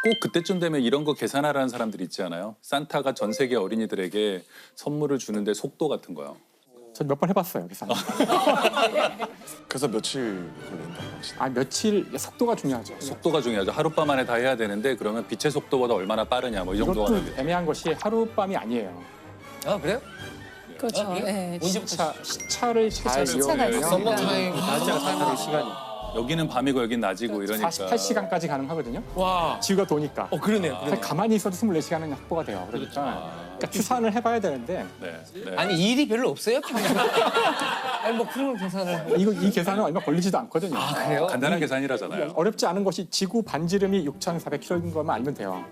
꼭 그때쯤 되면 이런 거 계산하라는 사람들이 있지 않아요? 산타가 전 세계 어린이들에게 선물을 주는데 속도 같은 거요. 저 몇 번 해봤어요 계산. 그래서 며칠 걸린다고 하시나요? 아 며칠 속도가 중요하죠. 속도가 중요하죠. 하룻밤 안에 다 해야 되는데 그러면 빛의 속도보다 얼마나 빠르냐 뭐 이 정도가 이것도 되겠죠. 애매한 것이 하룻밤이 아니에요. 아 그래요? 그렇죠. 네. 시차를 잘 시차가 이용해서 있으니까. 낮이랑 다른 시간이. 여기는 밤이고 여긴 낮이고 이러니까 48시간까지 가능하거든요. 와. 지구가 도니까. 그러네요. 사실 가만히 있어도 24시간은 확보가 돼요. 그러니까 추산을 해봐야 되는데 네, 네. 아니 일이 별로 없어요? 아니 뭐 그런 계산을. 이 계산은 얼마 걸리지도 않거든요. 아 그래요? 간단한 계산이라잖아요. 어렵지 않은 것이 지구 반지름이 6,400km인 것만 알면 돼요.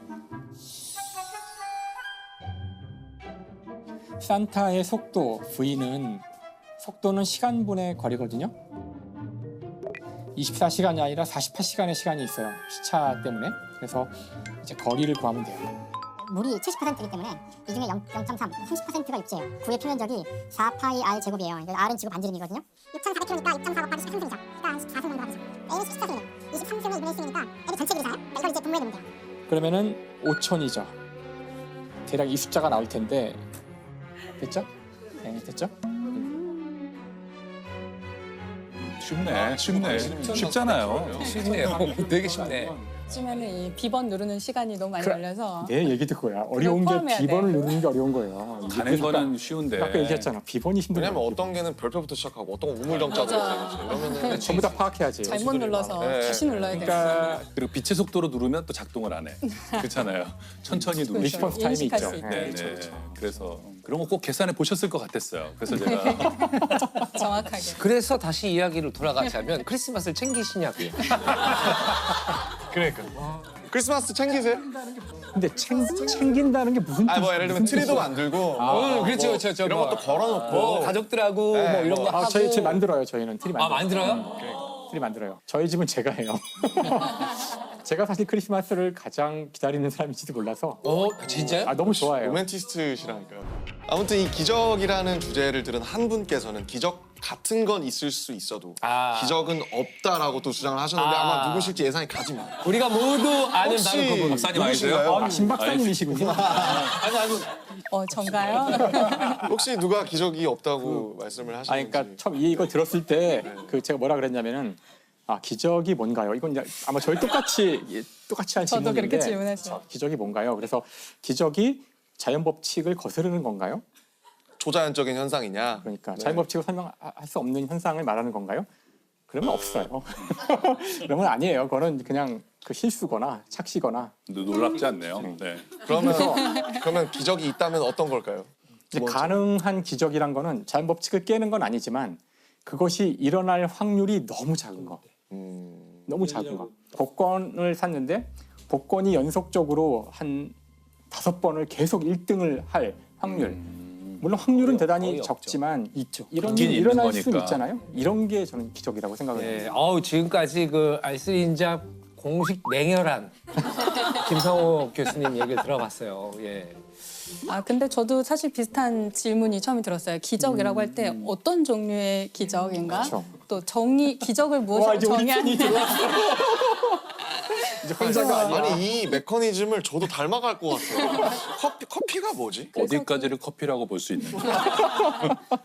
산타의 속도 V는 속도는 시간분의 거리거든요. 24시간이 아니라 48시간의 시간이 있어요. 시차 때문에. 그래서 이제 거리를 구하면 돼요. 물이 70%이기 때문에 이 중에 0.3, 30%가 육지예요. 구의 표면적이 4파이 r 제곱이에요. R은 지구 반지름이거든요. 6,400km니까 6.4 곱하기 13승이죠. 그러니까 14승 정도 하죠. A는 14승이에요. 23승을 2분의 1승이니까 A는 전체 길이잖아요. 이걸 이제 분모해 보면 돼요. 그러면은 5천이죠. 대략 이 숫자가 나올 텐데 됐죠? 네, 됐죠? 쉽네. 쉽잖아요. 쉽네요. 되게 쉽네. 요즘에는 이 비번 누르는 시간이 너무 많이 걸려서 내 얘기 듣고야. 어려운 게 포함해야 비번을 돼. 누르는 게 어려운 거예요. 이게 가는 그래서 거는 쉬운데. 아까 얘기했잖아. 비번이 힘든 왜냐면 거예요. 어떤 개는 별표부터 시작하고 어떤 건 우물정자로 맞아. 이러면은 전부 다 파악해야지. 잘못 눌러서 네. 다시 눌러야 돼. 그러니까 그리고 빛의 속도로 누르면 또 작동을 안 해. 그렇잖아요. 천천히 누르시고. 리스폰스 타임이 인식할 있죠. 수 있게. 네, 네. 그래서 그런 거 꼭 계산해 보셨을 것 같았어요. 그래서 제가 정확하게. 그래서 다시 이야기를 돌아가자면 크리스마스를 챙기시냐고요. 그러니까 크리스마스 챙기세요? 근데 챙긴다는 게 무슨 아 뭐 예를 들면 무슨 트리도 뜻이야? 만들고 그렇죠, 뭐 그렇죠. 이런 뭐. 것도 걸어놓고 뭐 가족들하고 네, 뭐 이런 거 뭐. 하고. 저희 만들어요. 저희는 트리 만들어요. 만들어요? 트리 만들어요. 저희 집은 제가 해요. 제가 사실 크리스마스를 가장 기다리는 사람인지도 몰라서 진짜요? 너무 좋아해요. 로맨티스트시라니까요. 아무튼 이 기적이라는 주제를 들은 한 분께서는 기적 같은 건 있을 수 있어도 기적은 없다라고 또 주장을 하셨는데 아마 누구실지 예상이 가지만 우리가 모두 아는 혹시 바로 그분. 박사님 누구신가요? 신 박사님이시군요. 전가요? 혹시 누가 기적이 없다고 말씀을 하시는지. 그러니까 처음 이거 들었을 때 제가 뭐라 그랬냐면은 기적이 뭔가요? 이건 이제 아마 저희 똑같이 한 저도 질문인데 그렇게 질문했어요. 기적이 뭔가요? 그래서 기적이 자연 법칙을 거스르는 건가요? 초자연적인 현상이냐? 그러니까 네. 자연 법칙을 설명할 수 없는 현상을 말하는 건가요? 그러면 없어요. 그러면 아니에요. 그거는 그냥 그 실수거나 착시거나 놀랍지 않네요. 네. 그러면 기적이 있다면 어떤 걸까요? 이제 두 번째. 가능한 기적이란 거는 자연 법칙을 깨는 건 아니지만 그것이 일어날 확률이 너무 작은 거. 너무 작은 거. 복권을 샀는데 복권이 연속적으로 한 5번을 계속 1등을 할 확률. 물론 확률은 대단히 거의 없죠. 적지만 있죠. 이런 있긴 게 있는 일어날 수 거니까. 있잖아요. 이런 게 저는 기적이라고 생각을 해요. 네. 지금까지 그 알쓸인잡 공식 맹렬한 김성호 교수님 얘기를 들어봤어요. 예. 근데 저도 사실 비슷한 질문이 처음에 들었어요. 기적이라고 할 때 어떤 종류의 기적인가? 그렇죠. 또 기적을 와 무엇이라고 이제 우리 팬이 정의하는 들어왔어. 이제 혼자가 아니야. 아니 이 메커니즘을 저도 닮아갈 것 같아요. 커피가 뭐지? 어디까지를 커피라고 볼 수 있는지.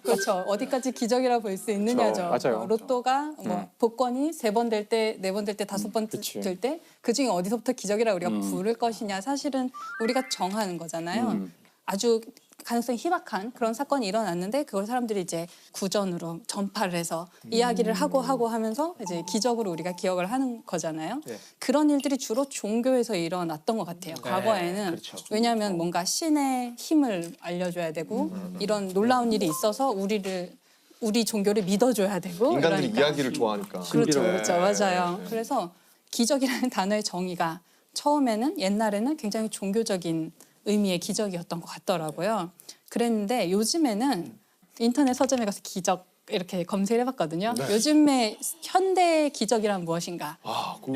그렇죠. 어디까지 기적이라고 볼 수 있느냐죠. 맞아요. 로또가 복권이 3번 될 때, 4번 될 때, 5번 그치. 될 때 그중에 어디서부터 기적이라고 우리가 부를 것이냐 사실은 우리가 정하는 거잖아요. 아주 가능성이 희박한 그런 사건이 일어났는데 그걸 사람들이 이제 구전으로 전파를 해서 이야기를 하고 하면서 이제 기적으로 우리가 기억을 하는 거잖아요. 네. 그런 일들이 주로 종교에서 일어났던 것 같아요. 과거에는. 그렇죠. 왜냐하면 뭔가 신의 힘을 알려줘야 되고 이런 놀라운 일이 있어서 우리 종교를 믿어줘야 되고 인간들이 이러니까. 이야기를 좋아하니까. 그렇죠, 네. 그렇죠, 맞아요. 그래서 기적이라는 단어의 정의가 처음에는 옛날에는 굉장히 종교적인 의미의 기적이었던 것 같더라고요. 그랬는데 요즘에는 인터넷 서점에 가서 기적 이렇게 검색을 해봤거든요. 요즘에 현대의 기적이란 무엇인가?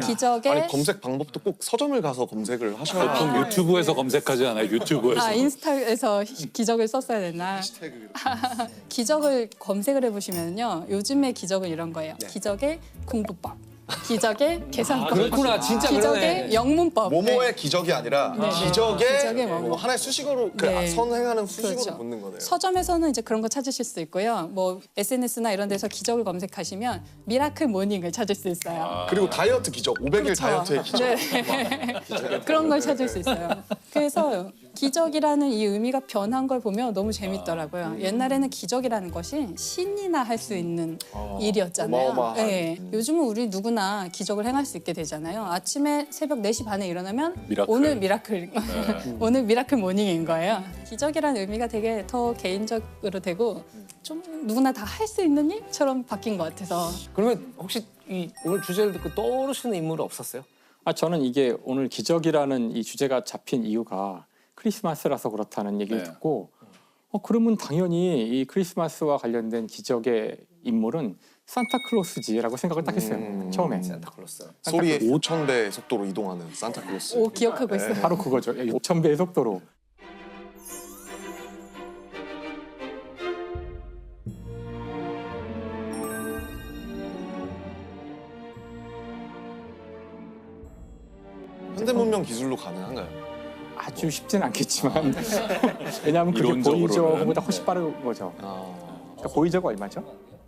기적의 아니 검색 방법도 꼭 서점을 가서 검색을 하셔야 보통 유튜브에서 검색하지 않아요. 유튜브에서. 인스타에서 기적을 썼어야 되나? 기적을 검색을 해보시면요. 요즘의 기적은 이런 거예요. 기적의 공부법. 기적의 계산법. 그렇구나, 진짜 기적의 그러네. 영문법. 모모의 기적이 아니라 기적의 기적의 뭐뭐. 뭐 하나의 수식어로 네. 선행하는 수식어로 그렇죠. 붙는 거네요. 서점에서는 이제 그런 거 찾으실 수 있고요. 뭐 SNS나 이런 데서 기적을 검색하시면 미라클 모닝을 찾을 수 있어요. 그리고 다이어트 기적, 500일 다이어트의 기적. 네. 그런 걸 찾을 수 있어요. 그래서 기적이라는 이 의미가 변한 걸 보면 너무 재밌더라고요. 옛날에는 기적이라는 것이 신이나 할 수 있는 일이었잖아요. 어마어마한. 네. 요즘은 우리 누구나 기적을 행할 수 있게 되잖아요. 아침에 새벽 4시 반에 일어나면 미라클. 오늘 미라클, 오늘 미라클 모닝인 거예요. 기적이라는 의미가 되게 더 개인적으로 되고 좀 누구나 다 할 수 있는 일처럼 바뀐 것 같아서 그러면 혹시 이 오늘 주제를 듣고 떠오르시는 인물 없었어요? 저는 이게 오늘 기적이라는 이 주제가 잡힌 이유가 크리스마스라서 그렇다는 얘기를 네. 듣고 그러면 당연히 이 크리스마스와 관련된 기적의 인물은 산타클로스지라고 생각을 딱 했어요. 처음에. 산타클로스. 소리의 5,000배 속도로 이동하는 산타클로스. 오 기억하고 있어요. 바로 그거죠. 5,000배의 속도로. 현대문명 기술로 가능한가요? 아주 쉽진 않겠지만 왜냐하면 그게 이론적으로는, 보이저보다 네. 훨씬 빠른 거죠. 아, 그러니까 보이저가 얼마죠?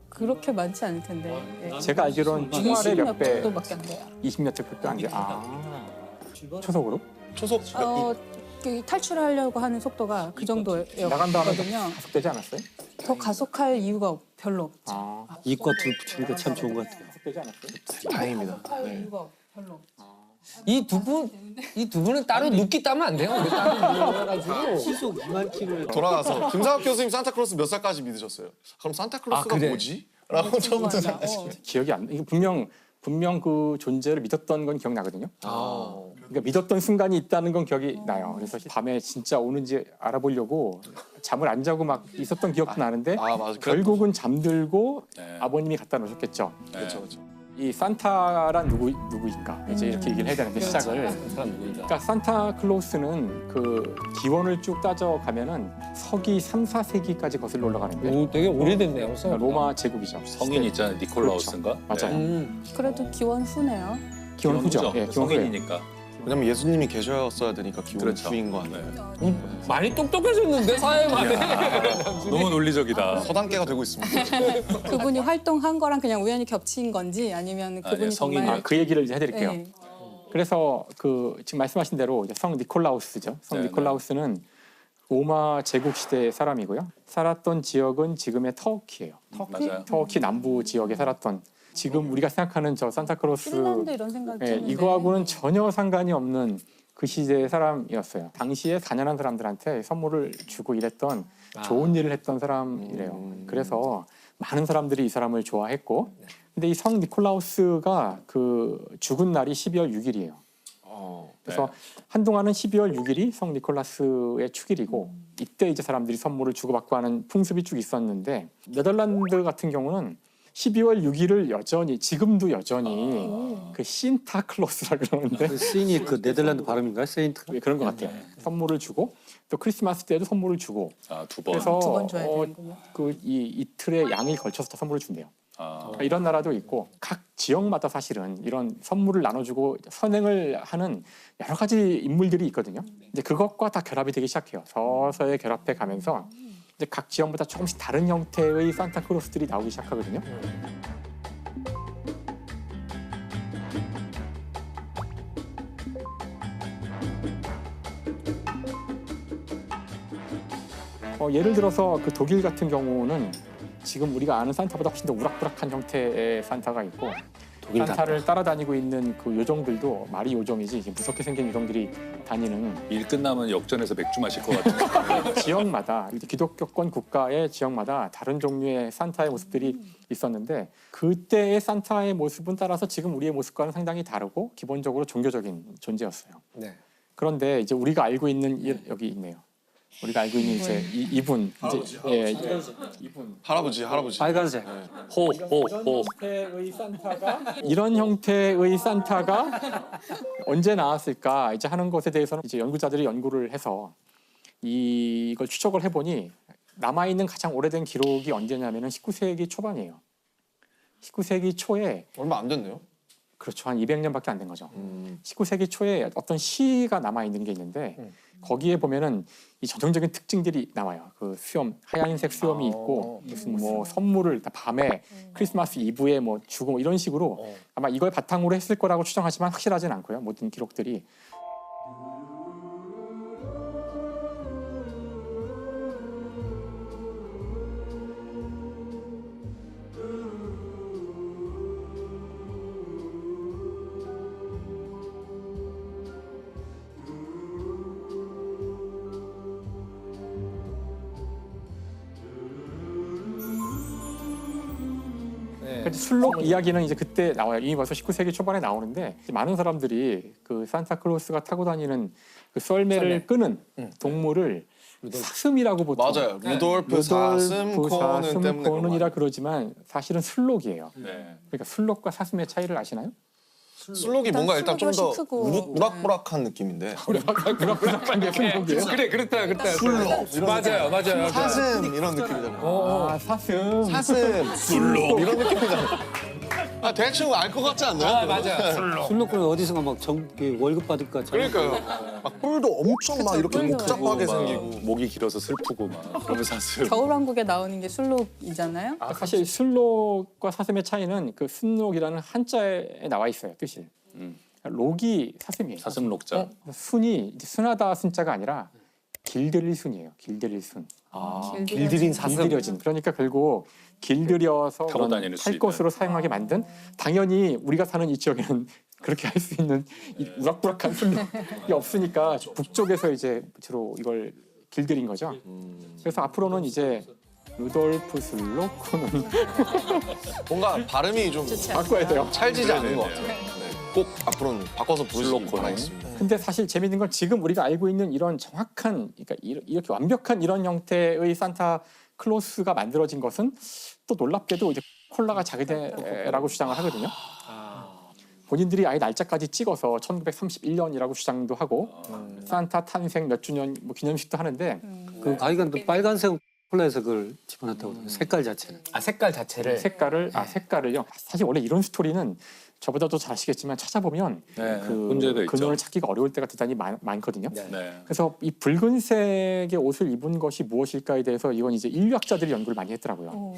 그렇게 많지 않을 텐데. 네. 제가 알기로는 총알의 몇 배, 정도밖에 안 돼요. 20몇 배 안 돼. 초속으로? 초속 그 탈출하려고 하는 속도가 그 정도였거든요. 나간 다음에 가속되지 않았어요? 더 가속할 이유가 별로 없죠. 이과 둘 붙이니까 참 좋은 것 같아요. 가속되지 않았어요? 다행입니다. 가속할 네. 이유가 별로 없죠. 이 두 분은 따로 눕기 따면 안 돼요. 우리 따로 누워가지고. 시속 2만 킬로에 돌아가서 김상학 교수님 산타클로스 몇 살까지 믿으셨어요? 그럼 산타클로스가 그래? 뭐지? 라고 처음부터 궁금하다. 생각하시죠. 기억이 안 나. 이거 분명 그 존재를 믿었던 건 기억나거든요. 그러니까 믿었던 순간이 있다는 건 기억이 나요. 그래서 밤에 진짜 오는지 알아보려고 잠을 안 자고 막 있었던 기억도 나는데 맞아. 결국은 잠들고 네. 아버님이 갖다 놓으셨겠죠. 그렇죠, 그렇죠. 이 산타란 누구일까? 이제 이렇게 얘기를 해야 되는데 시작을. 사람 누구인가? 그러니까 산타클로스는 그 기원을 쭉 따져가면은 서기 3, 4세기까지 거슬러 올라가는데 오, 되게 오래됐네요. 그러니까 로마 제국이죠. 성인 있잖아요. 니콜라우스인가? 맞아요. 네. 그래도 기원 후네요. 기원 후죠. 후죠. 예, 기원 후예요. 성인이니까. 왜냐면 예수님이 계셨어야 되니까 기원 그렇죠. 후인 거 아니에요? 네. 많이 똑똑해졌는데 사회만에. 너무 논리적이다. 서당계가 되고 있습니다. 그분이 활동한 거랑 그냥 우연히 겹친 건지 아니면 그분이 예, 성인이. 정말 그 얘기를 이제 해드릴게요. 네. 그래서 그 지금 말씀하신 대로 이제 성 니콜라우스죠. 성 네, 니콜라우스는 로마 제국 시대의 사람이고요. 살았던 지역은 지금의 터키예요. 맞아요. 터키 남부 지역에 살았던 지금 우리가 생각하는 저 산타클로스 핀란드 이런 생각이 예, 드는데. 이거하고는 전혀 상관이 없는 그 시대의 사람이었어요. 당시에 가난한 사람들한테 선물을 주고 이랬던 좋은 일을 했던 사람이래요. 그래서 많은 사람들이 이 사람을 좋아했고, 근데 이 성 니콜라우스가 그 죽은 날이 12월 6일이에요. 그래서 한동안은 12월 6일이 성 니콜라스의 축일이고 이때 이제 사람들이 선물을 주고받고 하는 풍습이 쭉 있었는데 네덜란드 같은 경우는 12월 6일을 여전히 지금도 여전히 그 신타클로스라 그러는데 그 시인이 그 네덜란드 발음인가요? 세인트? 그런 것 같아요. 선물을 주고 또 크리스마스 때도 선물을 주고 두 번. 그래서 두 번 줘야 되는군요. 그 이틀의 양일 걸쳐서 다 선물을 준대요. 아, 이런 나라도 있고 각 지역마다 사실은 이런 선물을 나눠주고 선행을 하는 여러 가지 인물들이 있거든요. 이제 그것과 다 결합이 되기 시작해요. 서서히 결합해 가면서 이제 각 지역마다 조금씩 다른 형태의 산타클로스들이 나오기 시작하거든요. 예를 들어서 그 독일 같은 경우는 지금 우리가 아는 산타보다 훨씬 더 우락부락한 형태의 산타가 있고 산타를 따라다니고 있는 그 요정들도 말이 요정이지 이게 무섭게 생긴 요정들이 다니는 일 끝나면 역전해서 맥주 마실 것 같은. 지역마다 이제 기독교권 국가의 지역마다 다른 종류의 산타의 모습들이 있었는데 그때의 산타의 모습은 따라서 지금 우리의 모습과는 상당히 다르고 기본적으로 종교적인 존재였어요. 네. 그런데 이제 우리가 알고 있는 여기 있네요. 우리가 알고 있는 이제 이분 이제 이분 할아버지. 빨간색. 호. 형태의 산타가 이런 형태의 산타가 언제 나왔을까 이제 하는 것에 대해서는 이제 연구자들이 연구를 해서 이걸 추적을 해보니 남아 있는 가장 오래된 기록이 언제냐면은 19세기 초반이에요. 19세기 초에 얼마 안 됐네요. 그렇죠. 한 200년밖에 안 된 거죠. 19세기 초에 어떤 시가 남아 있는 게 있는데 거기에 보면은 이 전형적인 특징들이 나와요. 그 수염, 하얀색 수염이 있고 무슨 뭐 선물을 밤에 크리스마스 이브에 뭐 주고 뭐 이런 식으로 아마 이걸 바탕으로 했을 거라고 추정하지만 확실하진 않고요. 모든 기록들이. 그래서 술록 이야기는 이제 그때 나와요. 이미 벌써 19세기 초반에 나오는데 많은 사람들이 그 산타클로스가 타고 다니는 그 썰매를 끄는 동물을 사슴이라고 보통 맞아요. 루돌프 사슴 코는 때문에 코는이라 그러지만 사실은 술록이에요. 네. 그러니까 술록과 사슴의 차이를 아시나요? 술록이 뭔가 일단 좀 더 술록이 훨씬 크고. 우락부락한 느낌인데 우락부락한 게 술록이에요. 그래 그렇다. 술록 이런 맞아요, 맞아요. 사슴 이런 느낌이잖아요. 아 사슴. 사슴 술록 이런 느낌이잖아요. 아 대충 알 것 같지 않나요? 아 맞아. 술록은 어디선가 막 월급 받을 것 같잖아요. 그러니까요. 막 뿔도 엄청 막 이렇게 뿔도 복잡하게 막 생기고. 목이 길어서 슬프고 막 그러면 사슴. 겨울왕국에 나오는 게 술록이잖아요. 사실 술록과 사슴의 차이는 그 순록이라는 한자에 나와 있어요. 뜻이. 록이 사슴이에요. 사슴 녹자. 순이 이제 순하다 순자가 아니라 길들일 순이에요. 길들일 순. 길들인 사슴. 길들여진. 그러니까 결국 길들여서 타고 그런 다닐 수 탈 있는. 것으로 사용하게 만든 당연히 우리가 사는 이 지역에는 그렇게 할 수 있는 이 우락부락한 순록이 없으니까 북쪽에서 이제 주로 이걸 길들인 거죠. 그래서 앞으로는 이제 루돌프 술록 코는 뭔가 발음이 좀 좋지 바꿔야 돼요. 찰지지 않은 것 같아요. 네. 꼭 앞으로는 바꿔서 부르시길 술록 바라겠습니다. 근데 사실 재밌는 건 지금 우리가 알고 있는 이런 정확한, 그러니까 이렇게 완벽한 이런 형태의 산타 클로스가 만들어진 것은 또 놀랍게도 이제 콜라가 자기네라고 주장을 하거든요. 본인들이 아예 날짜까지 찍어서 1931년이라고 주장도 하고 산타 탄생 몇 주년 뭐 기념식도 하는데 그 가이가 또 빨간색 콜라에서 그걸 집어넣었다고 그래요. 색깔 자체는. 아 색깔 자체를. 색깔을요. 사실 원래 이런 스토리는 저보다도 잘 아시겠지만 찾아보면 네, 그 문제도 있죠. 근원을 찾기가 어려울 때가 대단히 많거든요. 네. 그래서 이 붉은색의 옷을 입은 것이 무엇일까에 대해서 이건 이제 인류학자들이 연구를 많이 했더라고요.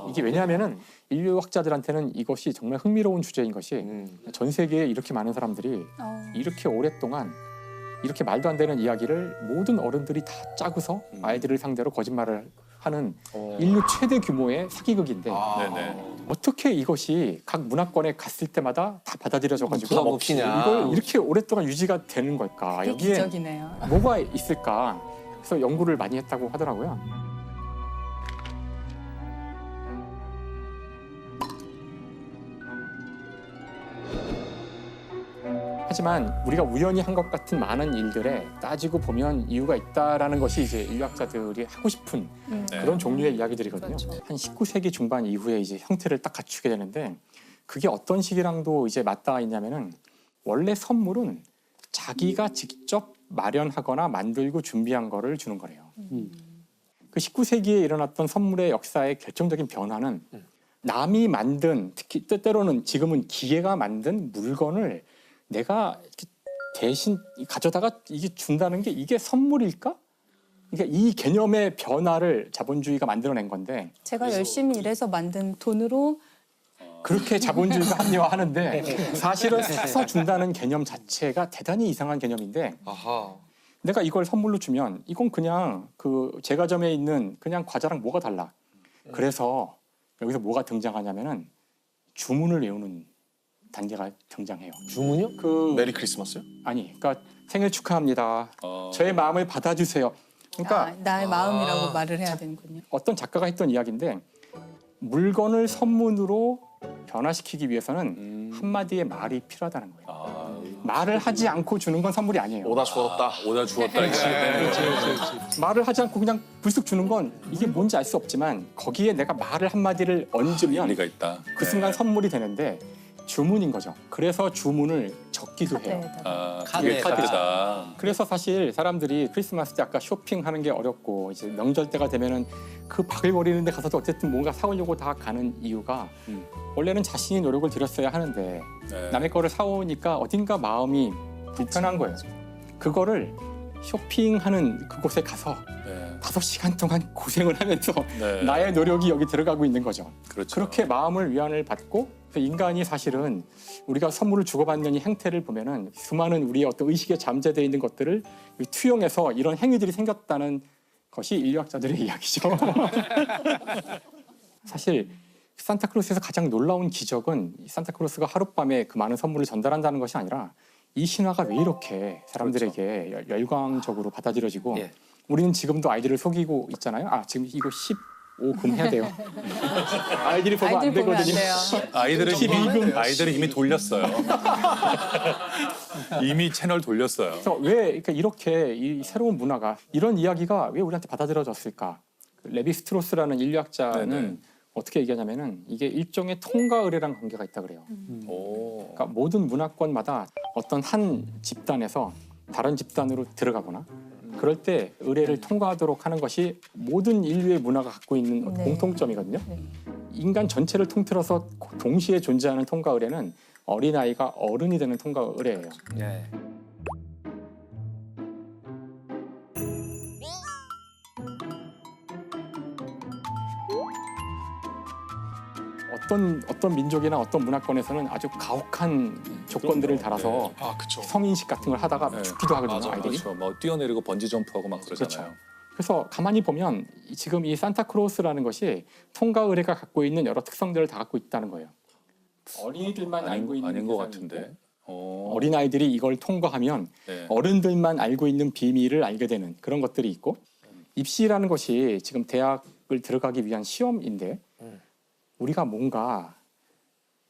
이게 왜냐하면은 인류학자들한테는 이것이 정말 흥미로운 주제인 것이 전 세계에 이렇게 많은 사람들이 이렇게 오랫동안 이렇게 말도 안 되는 이야기를 모든 어른들이 다 짜고서 아이들을 상대로 거짓말을 하는 인류 최대 규모의 사기극인데 네네. 어떻게 이것이 각 문화권에 갔을 때마다 다 받아들여져가지고 먹히냐. 이걸 이렇게 오랫동안 유지가 되는 걸까? 그게 여기에 기적이네요. 뭐가 있을까? 그래서 연구를 많이 했다고 하더라고요. 하지만 우리가 우연히 한 것 같은 많은 일들에 따지고 보면 이유가 있다라는 것이 이제 인류학자들이 하고 싶은 네. 그런 종류의 이야기들이거든요. 그렇죠. 한 19세기 중반 이후에 이제 형태를 딱 갖추게 되는데 그게 어떤 시기랑도 이제 맞닿아 있냐면은 원래 선물은 자기가 직접 마련하거나 만들고 준비한 거를 주는 거래요. 그 19세기에 일어났던 선물의 역사의 결정적인 변화는 남이 만든, 특히 때때로는 지금은 기계가 만든 물건을 내가 이렇게 대신 가져다가 이게 준다는 게 이게 선물일까? 그러니까 이 개념의 변화를 자본주의가 만들어낸 건데 제가 열심히 일해서 만든 돈으로 그렇게 자본주의가 합리화하는데 사실은 사서 준다는 개념 자체가 대단히 이상한 개념인데 아하. 내가 이걸 선물로 주면 이건 그냥 그 제과점에 있는 그냥 과자랑 뭐가 달라. 그래서 여기서 뭐가 등장하냐면은 주문을 외우는 단계가 등장해요. 주문요? 그 메리 크리스마스요? 아니, 그러니까 생일 축하합니다. 어. 저의 마음을 받아주세요. 그러니까 나의 마음이라고 말을 해야 되는군요. 어떤 작가가 했던 이야기인데 물건을 선물로 변화시키기 위해서는 한마디의 말이 필요하다는 거예요. 말을 하지 않고 주는 건 선물이 아니에요. 오다 주었다. 오다 주었다. 말을 하지 않고 그냥 불쑥 주는 건 이게 뭔지 알 수 없지만 거기에 내가 말을 한마디를 얹으면 의미가 있다. 그 순간 선물이 되는데 주문인 거죠. 그래서 주문을 적기도 해요. 아, 카드. 그게 카드다. 그래서 사실 사람들이 크리스마스 때 아까 쇼핑하는 게 어렵고 이제 명절 때가 되면은 그 바글거리는 데 가서도 어쨌든 뭔가 사오려고 다 가는 이유가 원래는 자신이 노력을 들였어야 하는데 네. 남의 거를 사오니까 어딘가 마음이 불편한 거예요. 그거를 쇼핑하는 그곳에 가서 네. 5시간 동안 고생을 하면서 네. 나의 노력이 여기 들어가고 있는 거죠. 그렇죠. 그렇게 마음을 위안을 받고 그 인간이 사실은 우리가 선물을 주고받는 이 행태를 보면은 수많은 우리의 어떤 의식에 잠재되어 있는 것들을 투영해서 이런 행위들이 생겼다는 것이 인류학자들의 이야기죠. 사실 산타클로스에서 가장 놀라운 기적은 이 산타클로스가 하룻밤에 그 많은 선물을 전달한다는 것이 아니라 이 신화가 왜 이렇게 사람들에게 열광적으로 받아들여지고 예. 우리는 지금도 아이들을 속이고 있잖아요. 아 지금 이거 15금 해야 돼요. 아이들이 보면 안 아이들 보면 안 되거든요. 돼요. 아이들은 이미 돌렸어요. 이미 채널 돌렸어요. 그래서 왜 그러니까 이렇게 이 새로운 문화가 이런 이야기가 왜 우리한테 받아들여졌을까? 그 레비 스트로스라는 인류학자는 네네. 어떻게 얘기하냐면은 이게 일종의 통과 의례랑 관계가 있다 그래요. 오. 그러니까 모든 문화권마다 어떤 한 집단에서 다른 집단으로 들어가거나 그럴 때 의례를 통과하도록 하는 것이 모든 인류의 문화가 갖고 있는 네. 공통점이거든요. 네. 인간 전체를 통틀어서 동시에 존재하는 통과 의례는 어린아이가 어른이 되는 통과 의례예요. 네. 어떤 민족이나 어떤 문화권에서는 아주 가혹한 조건들을 달아서 아 그쵸. 성인식 같은 걸 하다가 네. 죽기도 하거든요. 맞아요. 아이들이. 그렇죠. 뭐 뛰어내리고 번지 점프하고 막 그러잖아요. 그렇죠. 그래서 가만히 보면 지금 이 산타크로스라는 것이 통과 의례가 갖고 있는 여러 특성들을 다 갖고 있다는 거예요. 어린이들만 알고 있는 아닌 것 세상이고 같은데. 어린아이들이 이걸 통과하면 네. 어른들만 알고 있는 비밀을 알게 되는 그런 것들이 있고 입시라는 것이 지금 대학을 들어가기 위한 시험인데 우리가 뭔가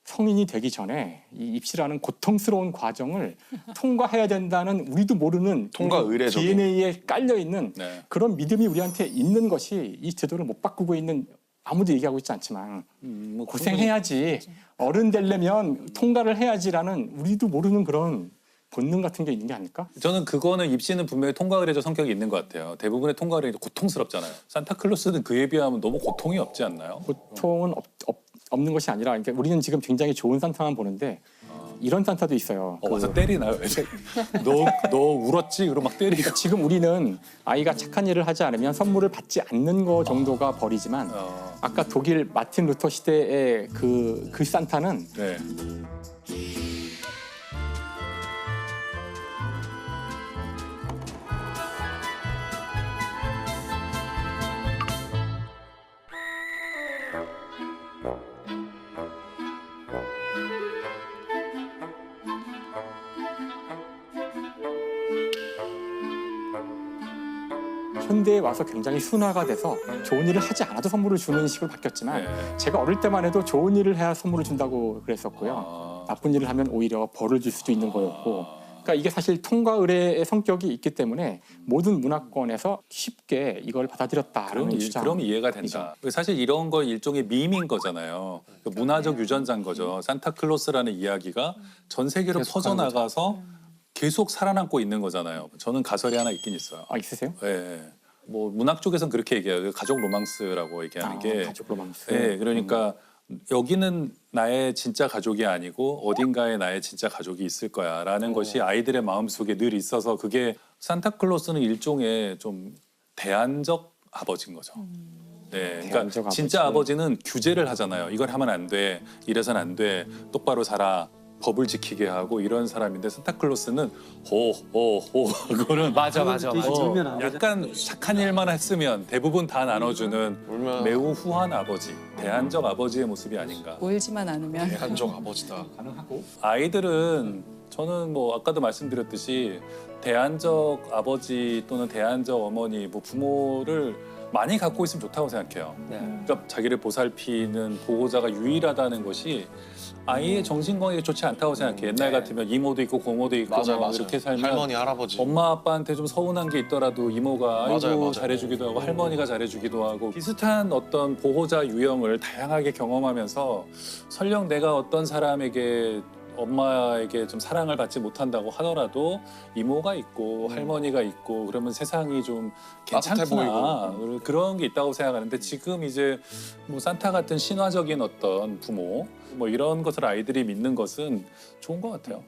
성인이 되기 전에 이 입시라는 고통스러운 과정을 통과해야 된다는 우리도 모르는 통과 우리 의례적인. DNA에 깔려 있는 네. 그런 믿음이 우리한테 있는 것이 이 제도를 못 바꾸고 있는 아무도 얘기하고 있지 않지만 뭐 고생해야지 어른 되려면 통과를 해야지라는 우리도 모르는 그런 본능 같은 게 있는 게 아닐까? 저는 그거는 입시는 분명히 통과 의례적 성격이 있는 것 같아요. 대부분의 통과 의례는 고통스럽잖아요. 산타클로스는 그에 비하면 너무 고통이 없지 않나요? 고통은 없는 것이 아니라 그러니까 우리는 지금 굉장히 좋은 산타만 보는데 이런 산타도 있어요. 와서 때리나요? 너 울었지? 그러고 막 때리고. 그러니까 지금 우리는 아이가 착한 일을 하지 않으면 선물을 받지 않는 거 정도가 벌이지만 아까 독일 마틴 루터 시대의 그 산타는 네. 현대에 와서 굉장히 순화가 돼서 좋은 일을 하지 않아도 선물을 주는 식으로 바뀌었지만 네. 제가 어릴 때만 해도 좋은 일을 해야 선물을 준다고 그랬었고요. 아. 나쁜 일을 하면 오히려 벌을 줄 수도 있는 거였고 그러니까 이게 사실 통과 의례의 성격이 있기 때문에 모든 문화권에서 쉽게 이걸 받아들였다라는 주장. 그럼 이해가 된다. 사실 이런 거 일종의 밈인 거잖아요. 그 문화적 유전자인 거죠. 산타클로스라는 이야기가 전 세계로 퍼져나가서 계속 살아남고 있는 거잖아요. 저는 가설이 하나 있긴 있어요. 아 있으세요? 예. 뭐 문학 쪽에서는 그렇게 얘기해요. 가족 로망스라고 얘기하는 게. 가족 로망스. 예, 그러니까 여기는 나의 진짜 가족이 아니고 어딘가에 나의 진짜 가족이 있을 거야라는 것이 아이들의 마음속에 늘 있어서 그게 산타클로스는 일종의 좀 대안적 아버지인 거죠. 네, 그러니까 대안적 진짜 아버지. 아버지는 규제를 하잖아요. 이걸 하면 안 돼, 이래선 안 돼, 똑바로 살아. 법을 지키게 하고 이런 사람인데 산타클로스는 호호호 그거는 맞아. 울면 안 되잖아. 약간 착한 일만 했으면 대부분 다 나눠주는 울면 매우 후한 아버지, 대안적 아버지의 모습이 아닌가. 울지만 않으면 대한적 아버지다. 가능하고 아이들은 저는 뭐 아까도 말씀드렸듯이 대안적 아버지 또는 대안적 어머니, 뭐 부모를 많이 갖고 있으면 좋다고 생각해요. 네. 그러니까 자기를 보살피는 보호자가 유일하다는 것이 아이의 정신 건강에 좋지 않다고 생각해. 옛날 같으면 이모도 있고 고모도 있고 맞아요, 뭐 맞아요. 이렇게 살면 할머니, 할아버지. 엄마 아빠한테 좀 서운한 게 있더라도 이모가 아이고 맞아요, 맞아요. 잘해주기도 하고 할머니가 잘해주기도 하고 비슷한 어떤 보호자 유형을 다양하게 경험하면서 설령 내가 어떤 사람에게 엄마에게 좀 사랑을 받지 못한다고 하더라도 이모가 있고 할머니가 있고 그러면 세상이 좀 따뜻해 괜찮구나 그런 게 있다고 생각하는데 지금 이제 뭐 산타 같은 신화적인 어떤 부모 뭐 이런 것을 아이들이 믿는 것은 좋은 것 같아요.